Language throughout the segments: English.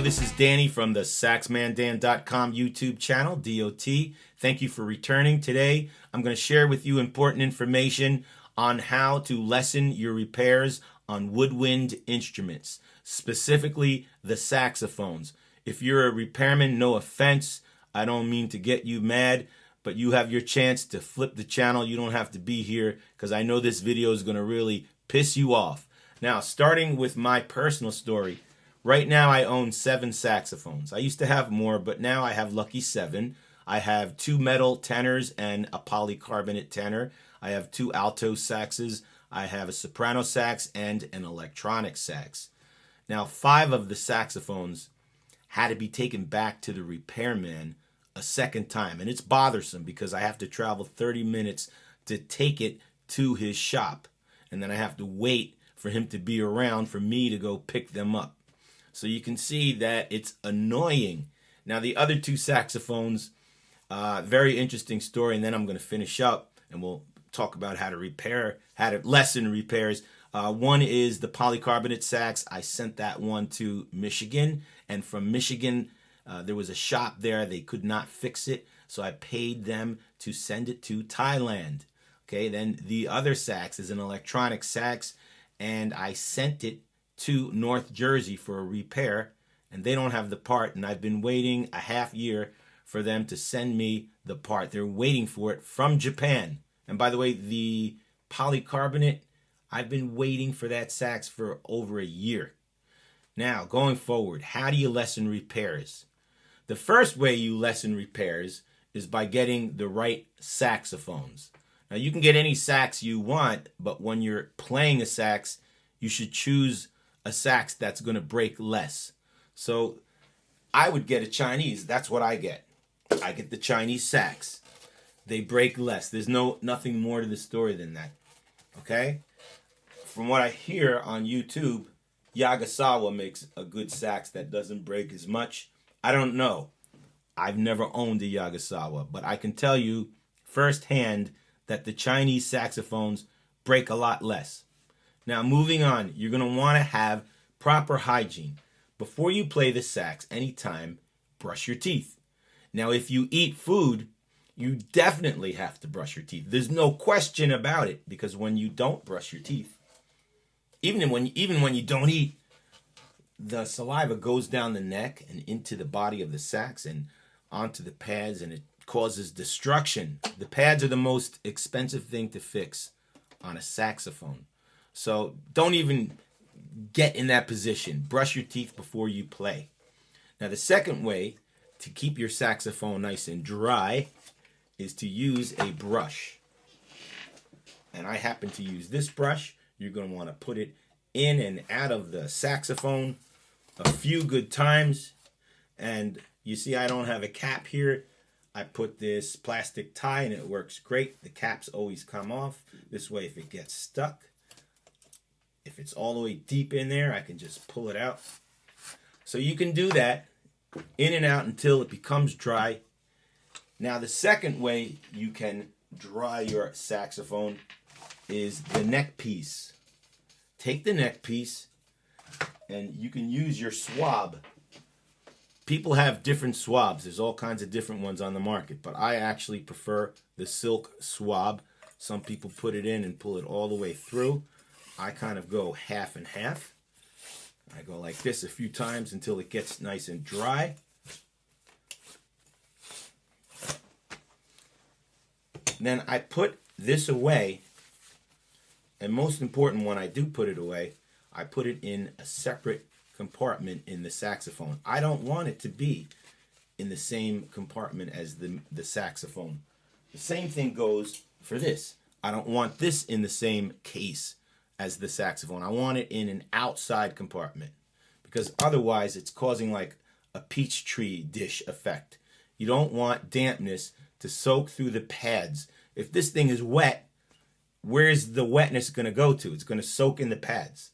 this is Danny from the SaxmanDan.com YouTube channel, DOT. Thank you for returning. Today, I'm going to share with you important information on how to lessen your repairs on woodwind instruments, specifically the saxophones. If you're a repairman, no offense, I don't mean to get you mad, but you have your chance to flip the channel. You don't have to be here because I know this video is going to really piss you off. Now, starting with my personal story, right now I own 7 saxophones. I used to have more, but now I have lucky 7. I have 2 metal tenors and a polycarbonate tenor. I have 2 alto saxes. I have a soprano sax and an electronic sax. Now, 5 of the saxophones had to be taken back to the repairman a second time, and it's bothersome because I have to travel 30 minutes to take it to his shop, and then I have to wait for him to be around for me to go pick them up. So you can see that it's annoying. Now the other 2 saxophones, very interesting story, and then I'm going to finish up and we'll talk about how to lessen repairs. One is the polycarbonate sax. I sent that one to Michigan, and from Michigan there was a shop there. They could not fix it, so I paid them to send it to Thailand. Okay, then the other sax is an electronic sax, and I sent it to North Jersey for a repair, and they don't have the part, and I've been waiting a half year for them to send me the part. They're waiting for it from Japan. And by the way, the polycarbonate, I've been waiting for that sax for over a year. Now, going forward, how do you lessen repairs? The first way you lessen repairs is by getting the right saxophones. Now, you can get any sax you want, but when you're playing a sax, you should choose a sax that's going to break less. So I would get a Chinese. That's what I get. I get the Chinese sax. They break less. There's nothing more to the story than that. Okay? From what I hear on YouTube, Yagasawa makes a good sax that doesn't break as much. I don't know. I've never owned a Yagasawa, but I can tell you firsthand that the Chinese saxophones break a lot less. Now, moving on, you're going to want to have proper hygiene. Before you play the sax, anytime, brush your teeth. Now, if you eat food, you definitely have to brush your teeth. There's no question about it, because when you don't brush your teeth, even when you don't eat, the saliva goes down the neck and into the body of the sax and onto the pads, and it causes destruction. The pads are the most expensive thing to fix on a saxophone. So don't even get in that position. Brush your teeth before you play. Now, the second way to keep your saxophone nice and dry is to use a brush. And I happen to use this brush. You're going to want to put it in and out of the saxophone a few good times. And you see I don't have a cap here. I put this plastic tie and it works great. The caps always come off. This way, if it gets stuck, if it's all the way deep in there, I can just pull it out. So you can do that in and out until it becomes dry. Now, the second way you can dry your saxophone is the neck piece. Take the neck piece and you can use your swab. People have different swabs. There's all kinds of different ones on the market, but I actually prefer the silk swab. Some people put it in and pull it all the way through. I kind of go half and half. I go like this a few times until it gets nice and dry. Then I put this away, and most important, when I do put it away, I put it in a separate compartment in the saxophone. I don't want it to be in the same compartment as the saxophone. The same thing goes for this. I don't want this in the same case as the saxophone. I want it in an outside compartment, because otherwise it's causing like a peach tree dish effect. You don't want dampness to soak through the pads. If this thing is wet, where's the wetness going to go to? It's going to soak in the pads.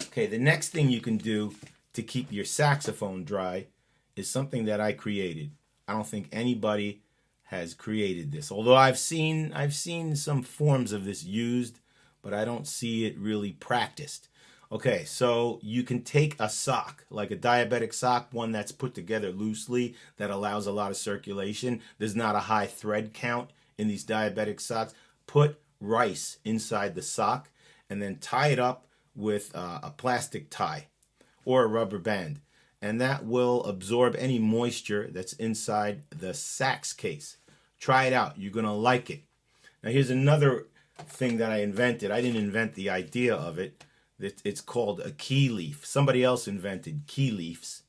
Okay, the next thing you can do to keep your saxophone dry is something that I created. I don't think anybody has created this. Although I've seen some forms of this used, but I don't see it really practiced. Okay, so you can take a sock, like a diabetic sock, one that's put together loosely that allows a lot of circulation. There's not a high thread count in these diabetic socks. Put rice inside the sock and then tie it up with a plastic tie or a rubber band. And that will absorb any moisture that's inside the Sax case. Try it out. You're going to like it. Now here's another thing that I invented. I didn't invent the idea of it. It's called a key leaf. Somebody else invented key leaves,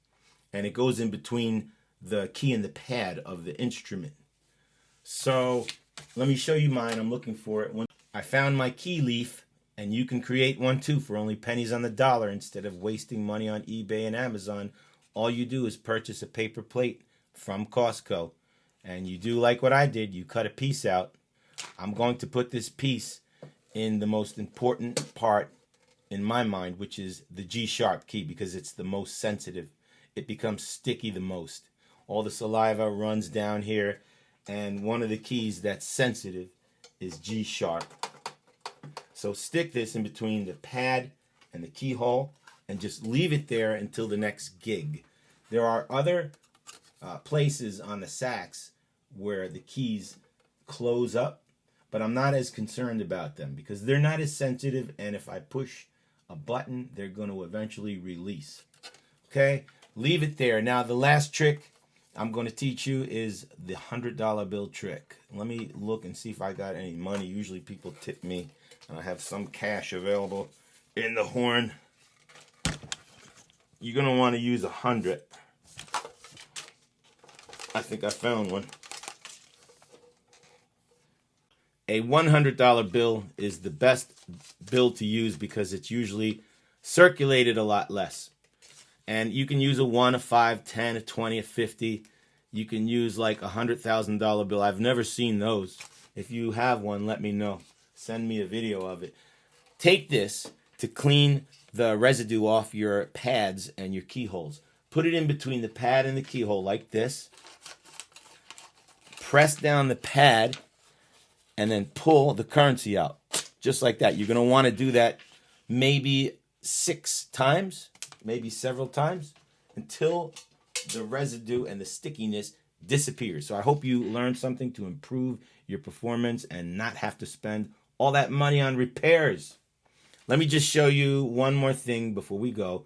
and it goes in between the key and the pad of the instrument. So let me show you mine. I'm looking for it. I found my key leaf, and you can create one too for only pennies on the dollar. Instead of wasting money on eBay and Amazon, all you do is purchase a paper plate from Costco, and you do like what I did. You cut a piece out. I'm going to put this piece in the most important part in my mind, which is the G sharp key, because it's the most sensitive. It becomes sticky the most. All the saliva runs down here, and one of the keys that's sensitive is G sharp. So stick this in between the pad and the keyhole and just leave it there until the next gig. There are other places on the sax where the keys close up, but I'm not as concerned about them because they're not as sensitive, and if I push a button, they're going to eventually release. Okay, leave it there. Now the last trick I'm going to teach you is the $100 bill trick. Let me look and see if I got any money. Usually people tip me, and I have some cash available in the horn. You're going to want to use 100. I think I found one. A $100 bill is the best bill to use because it's usually circulated a lot less. And you can use a 1, a 5, 10, a 20, a 50. You can use like a $100,000 bill. I've never seen those. If you have one, let me know. Send me a video of it. Take this to clean the residue off your pads and your keyholes. Put it in between the pad and the keyhole like this. Press down the pad and then pull the currency out. Just like that. You're going to want to do that maybe 6 times, maybe several times, until the residue and the stickiness disappears. So I hope you learned something to improve your performance and not have to spend all that money on repairs. Let me just show you one more thing before we go.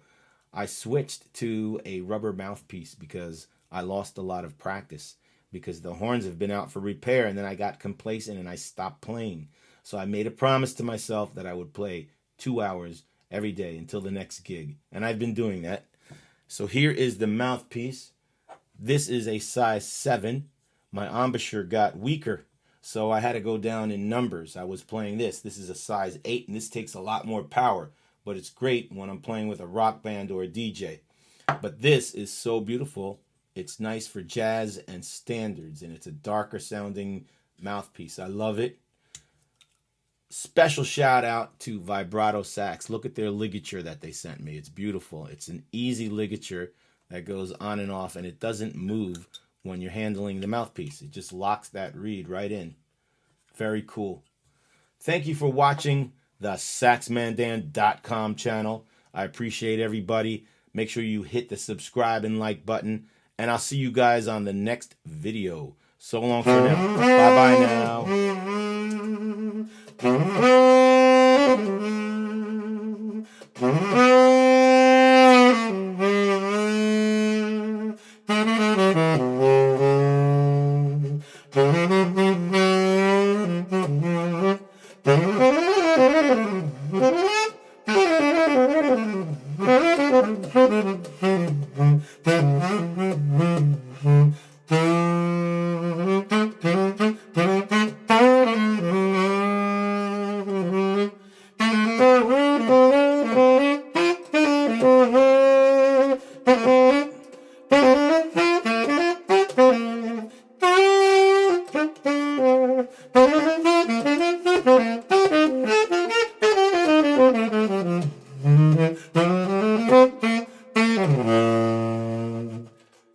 I switched to a rubber mouthpiece because I lost a lot of practice, because the horns have been out for repair, and then I got complacent and I stopped playing. So I made a promise to myself that I would play 2 hours every day until the next gig, and I've been doing that. So here is the mouthpiece. This is a size 7. My embouchure got weaker, so I had to go down in numbers. I was playing this. This is a size 8, and this takes a lot more power, but it's great when I'm playing with a rock band or a DJ. But this is so beautiful. It's nice for jazz and standards, and it's a darker sounding mouthpiece. I love it. Special shout out to Vibrato Sax. Look at their ligature that they sent me. It's beautiful. It's an easy ligature that goes on and off, and it doesn't move when you're handling the mouthpiece. It just locks that reed right in. Very cool. Thank you for watching the SaxManDan.com channel. I appreciate everybody. Make sure you hit the subscribe and like button, and I'll see you guys on the next video. So long for now. Bye-bye now.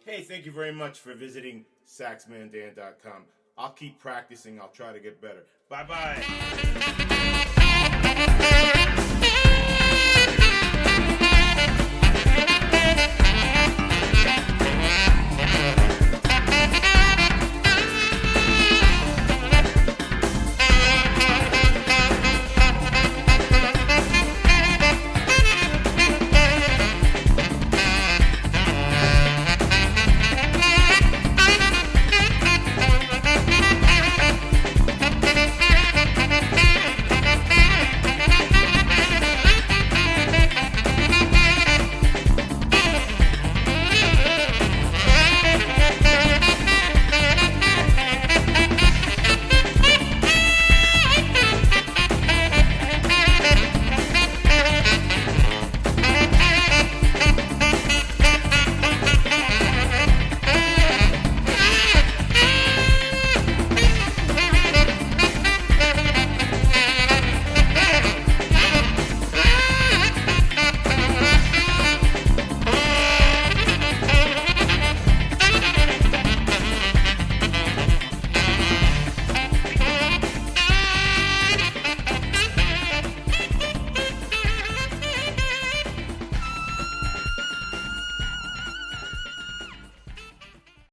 Hey, thank you very much for visiting SaxManDan.com. I'll keep practicing. I'll try to get better. Bye-bye.